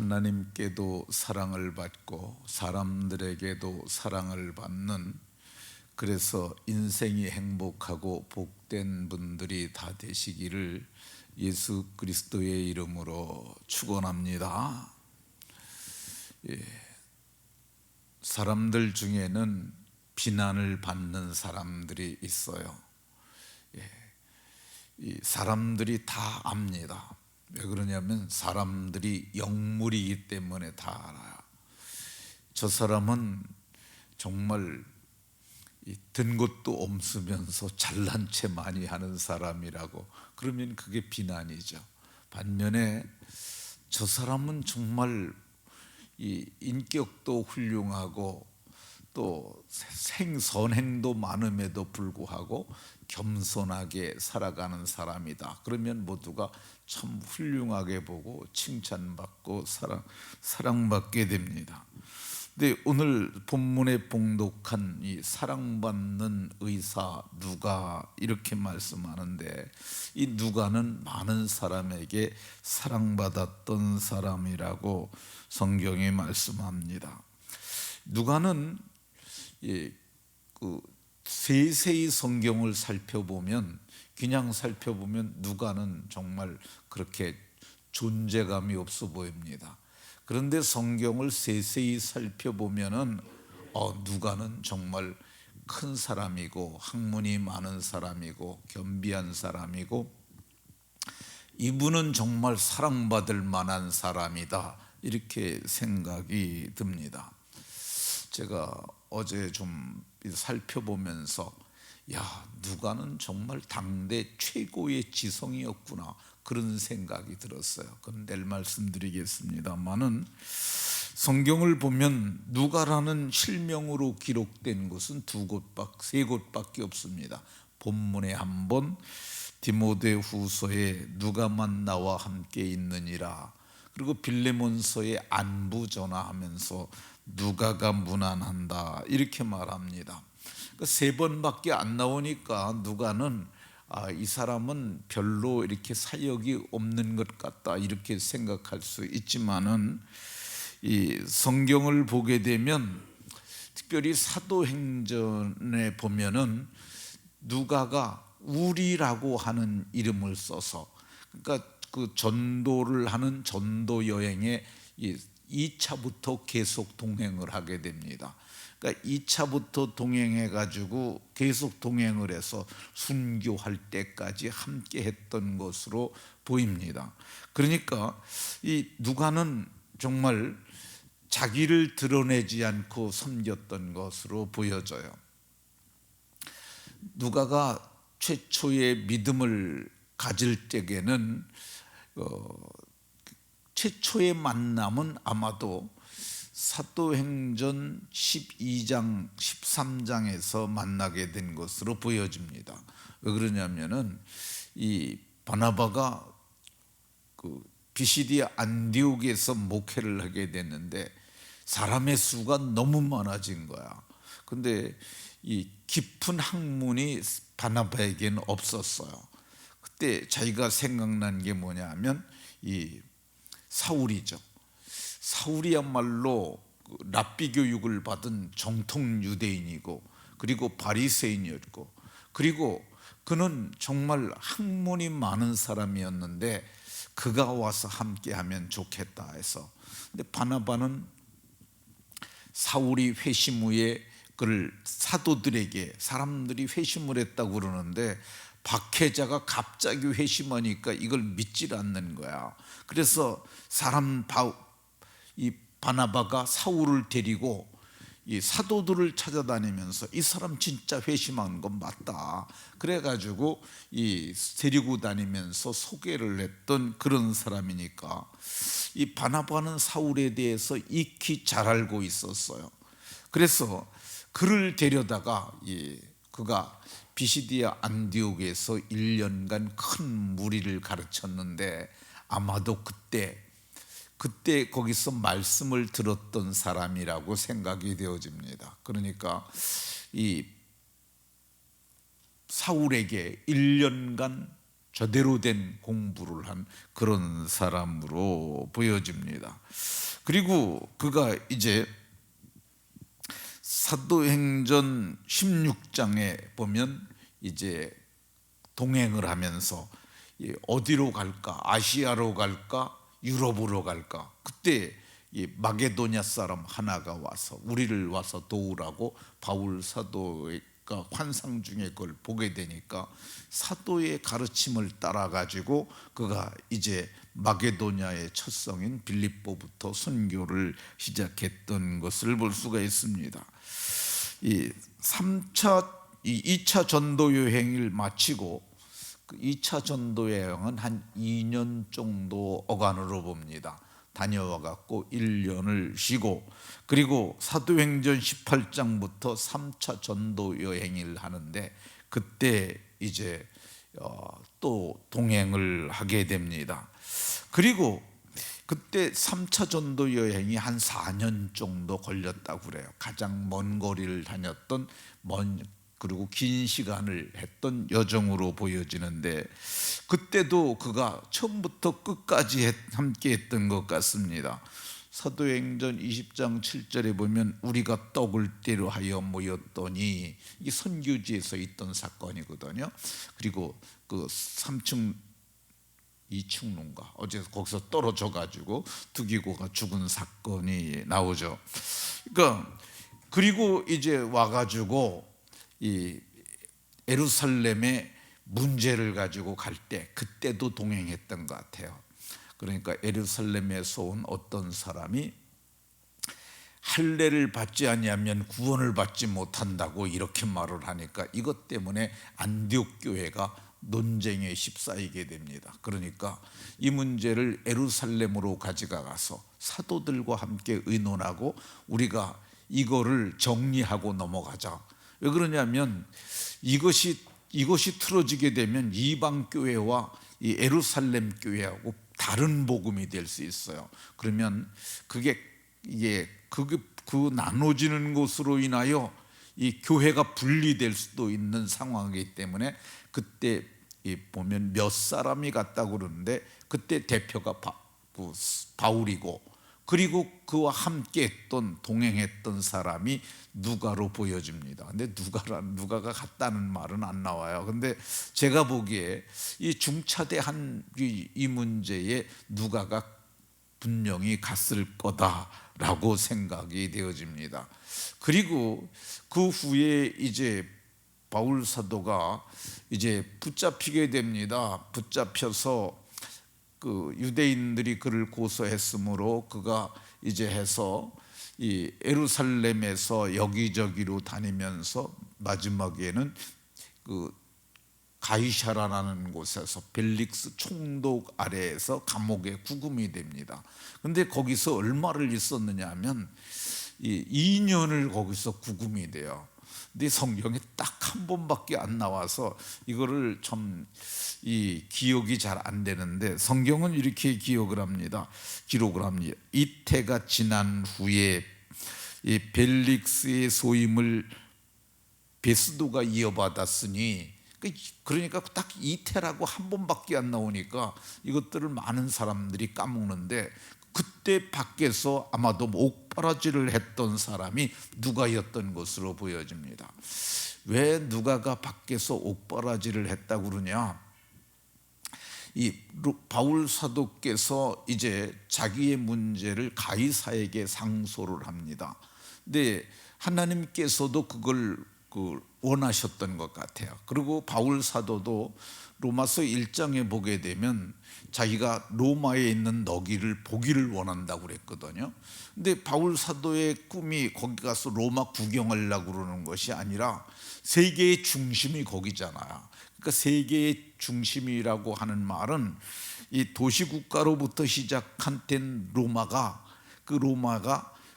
하나님께도 사랑을 받고 사람들에게도 사랑을 받는, 그래서 인생이 행복하고 복된 분들이 다 되시기를 예수 그리스도의 이름으로 축원합니다. 사람들 중에는 비난을 받는 사람들이 있어요. 이 사람들이 다 압니다. 왜 그러냐면 사람들이 영물이기 때문에 다 알아요. 저 사람은 정말 든 것도 없으면서 잘난 체 많이 하는 사람이라고, 그러면 그게 비난이죠. 반면에 저 사람은 정말 이 인격도 훌륭하고 또 선행도 많음에도 불구하고 겸손하게 살아가는 사람이다, 그러면 모두가 참 훌륭하게 보고 칭찬받고 사랑받게 됩니다. 근데 오늘 본문에 봉독한 이 사랑받는 의사 누가, 이렇게 말씀하는데, 이 누가는 많은 사람에게 사랑받았던 사람이라고 성경이 말씀합니다. 누가는 세세히 성경을 살펴보면, 그냥 살펴보면 누가는 정말 그렇게 존재감이 없어 보입니다. 그런데 성경을 세세히 살펴보면은 누가는 정말 큰 사람이고 학문이 많은 사람이고 겸비한 사람이고, 이분은 정말 사랑받을 만한 사람이다, 이렇게 생각이 듭니다. 제가 어제 좀 살펴보면서 누가는 정말 당대 최고의 지성이었구나, 그런 생각이 들었어요. 그건 내일 말씀드리겠습니다만은, 성경을 보면 누가라는 실명으로 기록된 곳은 세 곳밖에 없습니다. 본문에 한 번, 디모데후서에 누가만 나와 함께 있느니라, 그리고 빌레몬서에 안부 전하하면서 누가가 문안한다, 이렇게 말합니다. 세 번밖에 안 나오니까 누가는 이 사람은 별로 이렇게 사역이 없는 것 같다, 이렇게 생각할 수 있지만은, 이 성경을 보게 되면 특별히 사도행전에 보면은 누가가 우리라고 하는 이름을 써서, 그러니까 그 전도를 하는 전도 여행에 2차부터 계속 동행을 하게 됩니다. 그러니까 2차부터 동행해 가지고 계속 동행을 해서 순교할 때까지 함께 했던 것으로 보입니다. 그러니까 이 누가는 정말 자기를 드러내지 않고 섬겼던 것으로 보여져요. 누가가 최초의 믿음을 가질 때에는 최초의 만남은 아마도 사도행전 12장, 13장에서 만나게 된 것으로 보여집니다. 왜 그러냐면은 이 바나바가 비시디아 안디옥에서 목회를 하게 됐는데 사람의 수가 너무 많아진 거야. 근데 이 깊은 학문이 바나바에게는 없었어요. 그때 자기가 생각난 게 뭐냐면 이 사울이죠. 사울이야말로 랍비 교육을 받은 정통 유대인이고, 그리고 바리새인이었고, 그리고 그는 정말 학문이 많은 사람이었는데 그가 와서 함께하면 좋겠다 해서, 근데 바나바는 사울이 회심 후에 그를 사도들에게, 사람들이 회심을 했다고 그러는데 박해자가 갑자기 회심하니까 이걸 믿질 않는 거야. 그래서 이 바나바가 사울을 데리고 이 사도들을 찾아다니면서 이 사람 진짜 회심한 건 맞다, 그래가지고 데리고 다니면서 소개를 했던 그런 사람이니까, 이 바나바는 사울에 대해서 익히 잘 알고 있었어요. 그래서 그를 데려다가 그가 비시디아 안디옥에서 1년간 큰 무리를 가르쳤는데, 아마도 그때 거기서 말씀을 들었던 사람이라고 생각이 되어집니다. 그러니까 이 사울에게 1년간 제대로 된 공부를 한 그런 사람으로 보여집니다. 그리고 그가 이제 사도행전 16장에 보면 이제 동행을 하면서 어디로 갈까? 아시아로 갈까? 유럽으로 갈까? 그때 이 마게도냐 사람 하나가 와서 우리를 와서 도우라고 바울 사도가 환상 중에 그걸 보게 되니까 사도의 가르침을 따라 가지고 그가 이제 마게도냐의 첫 성인 빌립보부터 선교를 시작했던 것을 볼 수가 있습니다. 이 2차 전도 여행을 마치고 그 2차 전도 여행은 한 2년 정도 어간으로 봅니다. 다녀와 갖고 1년을 쉬고 그리고 사도행전 18장부터 3차 전도 여행을 하는데 그때 이제 또 동행을 하게 됩니다. 그리고 그때 3차 전도 여행이 한 4년 정도 걸렸다고 그래요. 가장 먼 거리를 다녔던 그리고 긴 시간을 했던 여정으로 보여지는데 그때도 그가 처음부터 끝까지 함께 했던 것 같습니다. 사도행전 20장 7절에 보면 우리가 떡을 떼려 하여 모였더니 이게 선교지에서 있던 사건이거든요. 그리고 그 3층 2층론가 어제 거기서 떨어져 가지고 두기고가 죽은 사건이 나오죠. 그러니까 그리고 이제 와가지고 이 예루살렘에 문제를 가지고 갈 때 그때도 동행했던 것 같아요. 그러니까 예루살렘에서 온 어떤 사람이 할례를 받지 아니하면 구원을 받지 못한다고 이렇게 말을 하니까 이것 때문에 안디옥 교회가 논쟁에 휩싸이게 됩니다. 그러니까 이 문제를 예루살렘으로 가져가서 사도들과 함께 의논하고 우리가 이거를 정리하고 넘어가자. 왜 그러냐면 이것이 틀어지게 되면 이방 교회와 이 예루살렘 교회하고 다른 복음이 될 수 있어요. 그러면 이게 그 나눠지는 것으로 인하여 이 교회가 분리될 수도 있는 상황이기 때문에 그때 보면 몇 사람이 갔다고 그러는데 그때 대표가 바울이고 그리고 그와 함께 했던 동행했던 사람이 누가로 보여집니다. 근데 누가가 갔다는 말은 안 나와요. 근데 제가 보기에 이 중차대한 이 문제에 누가가 분명히 갔을 거다라고 생각이 되어집니다. 그리고 그 후에 이제 바울 사도가 이제 붙잡히게 됩니다. 붙잡혀서 그 유대인들이 그를 고소했으므로 그가 이제 해서 이 예루살렘에서 여기저기로 다니면서 마지막에는 그 가이사라라는 곳에서 벨릭스 총독 아래에서 감옥에 구금이 됩니다. 근데 거기서 얼마를 있었느냐 하면 2년을 거기서 구금이 돼요. 근데 성경에 딱 한 번밖에 안 나와서 이거를 참 기억이 잘 안 되는데 성경은 이렇게 기록을 합니다. 이태가 지난 후에 이 벨릭스의 소임을 베스도가 이어받았으니 그러니까 딱 이태라고 한 번밖에 안 나오니까 이것들을 많은 사람들이 까먹는데 그때 밖에서 아마도 옥바라지를 했던 사람이 누가였던 것으로 보여집니다. 왜 누가가 밖에서 옥바라지를 했다고 그러냐? 이 바울 사도께서 이제 자기의 문제를 가이사에게 상소를 합니다. 근데 하나님께서도 그걸 원하셨던 것 같아요. 그리고 바울 사도도 로마서 1장에 보게 되면 자기가 로마에 있는 너기를 보기를 원한다고 그랬거든요. 근데 바울 사도의 꿈이 거기 가서 로마 구경하려고 그러는 것이 아니라 세계의 중심이 거기잖아요. 그러니까 세계의 중심이라고 하는 말은 이 도시국가로부터 시작한 로마가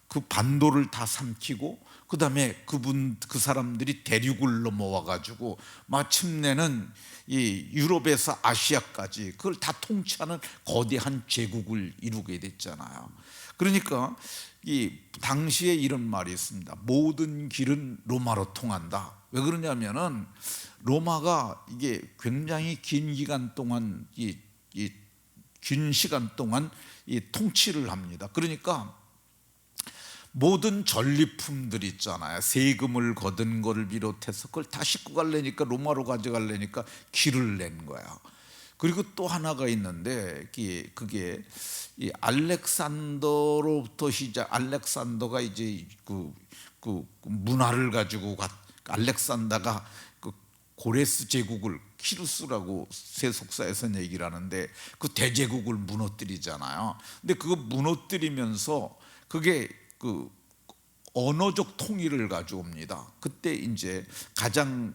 그 반도를 다 삼키고 그 다음에 그 사람들이 대륙을 넘어와 가지고 마침내는 이 유럽에서 아시아까지 그걸 다 통치하는 거대한 제국을 이루게 됐잖아요. 그러니까 이 당시에 이런 말이 있습니다. 모든 길은 로마로 통한다. 왜 그러냐면은 로마가 이게 굉장히 긴 기간 동안 긴 시간 동안 이 통치를 합니다. 그러니까 모든 전리품들 있잖아요. 세금을 거둔 거를 비롯해서 그걸 다 싣고 가려니까, 로마로 가져가려니까 길을 낸 거야. 그리고 또 하나가 있는데 그게 이 알렉산더로부터 알렉산더가 이제 그 문화를 가지고 알렉산더가 그 고레스 제국을, 키루스라고 세속사에서는 얘기를 하는데, 그 대제국을 무너뜨리잖아요. 근데 그거 무너뜨리면서 그게 그 언어적 통일을 가져옵니다. 그때 이제 가장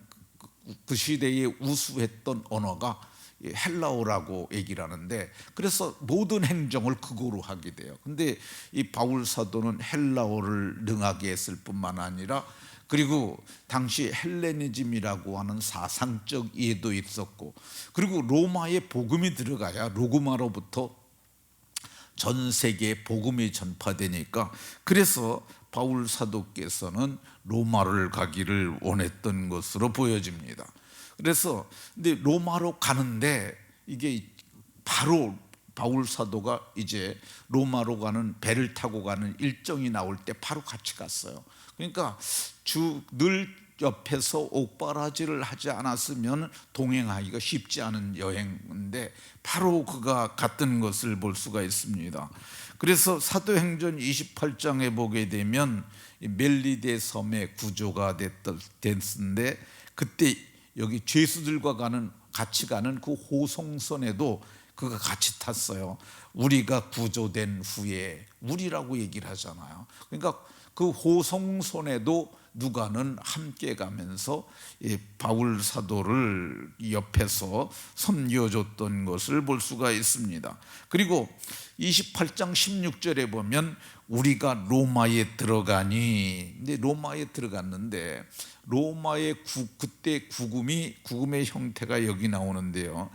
그 시대에 우수했던 언어가 헬라어라고 얘기를 하는데, 그래서 모든 행정을 그거로 하게 돼요. 근데 이 바울 사도는 헬라어를 능하게 했을 뿐만 아니라, 그리고 당시 헬레니즘이라고 하는 사상적 이해도 있었고, 그리고 로마에 복음이 들어가야 로마로부터 전 세계에 복음이 전파되니까, 그래서 바울 사도께서는 로마를 가기를 원했던 것으로 보여집니다. 그래서 근데 로마로 가는데, 이게 바로 바울 사도가 이제 로마로 가는 배를 타고 가는 일정이 나올 때 바로 같이 갔어요. 그러니까 늘 옆에서 옥바라지를 하지 않았으면 동행하기가 쉽지 않은 여행인데, 바로 그가 갔던 것을 볼 수가 있습니다. 그래서 사도행전 28장에 보게 되면 멜리데 섬의 구조가 됐는데, 그때 여기 죄수들과 같이 가는 그 호송선에도 그가 같이 탔어요. 우리가 구조된 후에, 우리라고 얘기를 하잖아요. 그러니까 그 호송선에도 누가는 함께 가면서 바울 사도를 옆에서 섬겨줬던 것을 볼 수가 있습니다. 그리고 28장 16절에 보면 우리가 로마에 들어가니, 근데 로마에 들어갔는데, 로마의 그때 구금의 형태가 여기 나오는데요.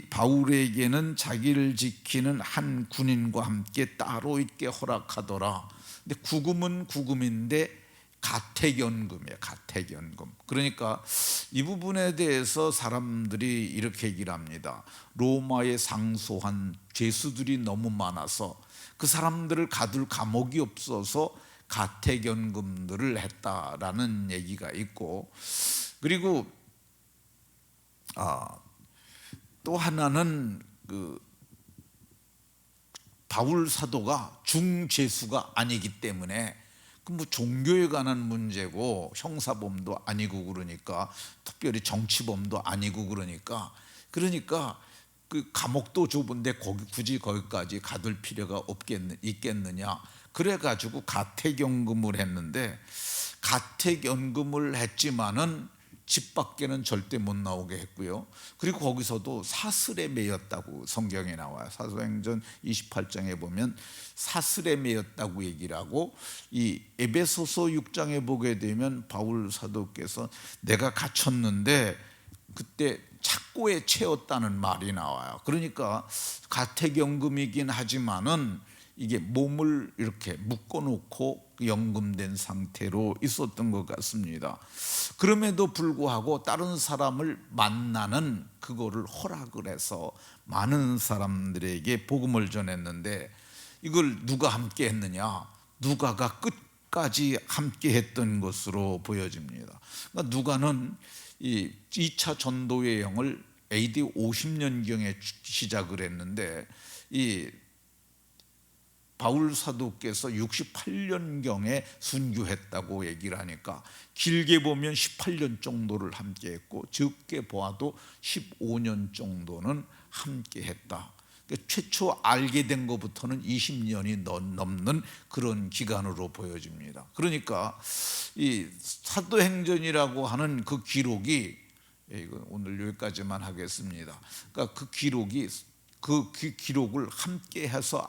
바울에게는 자기를 지키는 한 군인과 함께 따로 있게 허락하더라. 근데 구금은 구금인데 가택연금이에요. 가택연금. 그러니까 이 부분에 대해서 사람들이 이렇게 얘기를 합니다. 로마에 상소한 죄수들이 너무 많아서 그 사람들을 가둘 감옥이 없어서 가택연금들을 했다라는 얘기가 있고, 그리고 또 하나는 바울 사도가 중죄수가 아니기 때문에, 뭐 종교에 관한 문제고 형사범도 아니고, 그러니까 특별히 정치범도 아니고, 그러니까 그 감옥도 좁은데 굳이 거기까지 가둘 필요가 있겠느냐. 그래가지고 가택연금을 했는데, 가택연금을 했지만은 집 밖에는 절대 못 나오게 했고요. 그리고 거기서도 사슬에 매였다고 성경에 나와요. 사도행전 28장에 보면 사슬에 매였다고 얘기를 하고, 이 에베소서 6장에 보게 되면 바울 사도께서 내가 갇혔는데 그때 착고에 채웠다는 말이 나와요. 그러니까 가택연금이긴 하지만은 이게 몸을 이렇게 묶어놓고 연금된 상태로 있었던 것 같습니다. 그럼에도 불구하고 다른 사람을 만나는 그거를 허락을 해서 많은 사람들에게 복음을 전했는데, 이걸 누가 함께 했느냐? 누가가 끝까지 함께 했던 것으로 보여집니다. 그러니까 누가는 이 2차 전도 여행을 AD 50년경에 시작을 했는데, 이 바울 사도께서 68년경에 순교했다고 얘기를 하니까, 길게 보면 18년 정도를 함께 했고, 적게 보아도 15년 정도는 함께 했다. 그러니까 최초 알게 된 것부터는 20년이 넘는 그런 기간으로 보여집니다. 그러니까 이 사도행전이라고 하는 그 기록이, 오늘 여기까지만 하겠습니다. 그러니까 그 기록을 함께 해서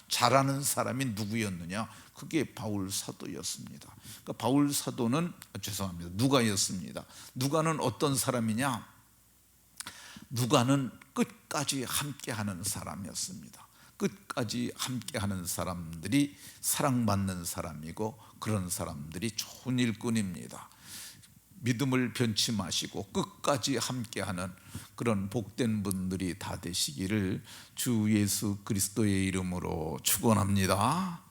잘하는 사람이 누구였느냐? 그게 바울 사도였습니다. 그러니까 바울 사도는 누가였습니다. 누가는 어떤 사람이냐? 누가는 끝까지 함께하는 사람이었습니다. 끝까지 함께하는 사람들이 사랑받는 사람이고 그런 사람들이 좋은 일꾼입니다. 믿음을 변치 마시고 끝까지 함께하는 그런 복된 분들이 다 되시기를 주 예수 그리스도의 이름으로 축원합니다.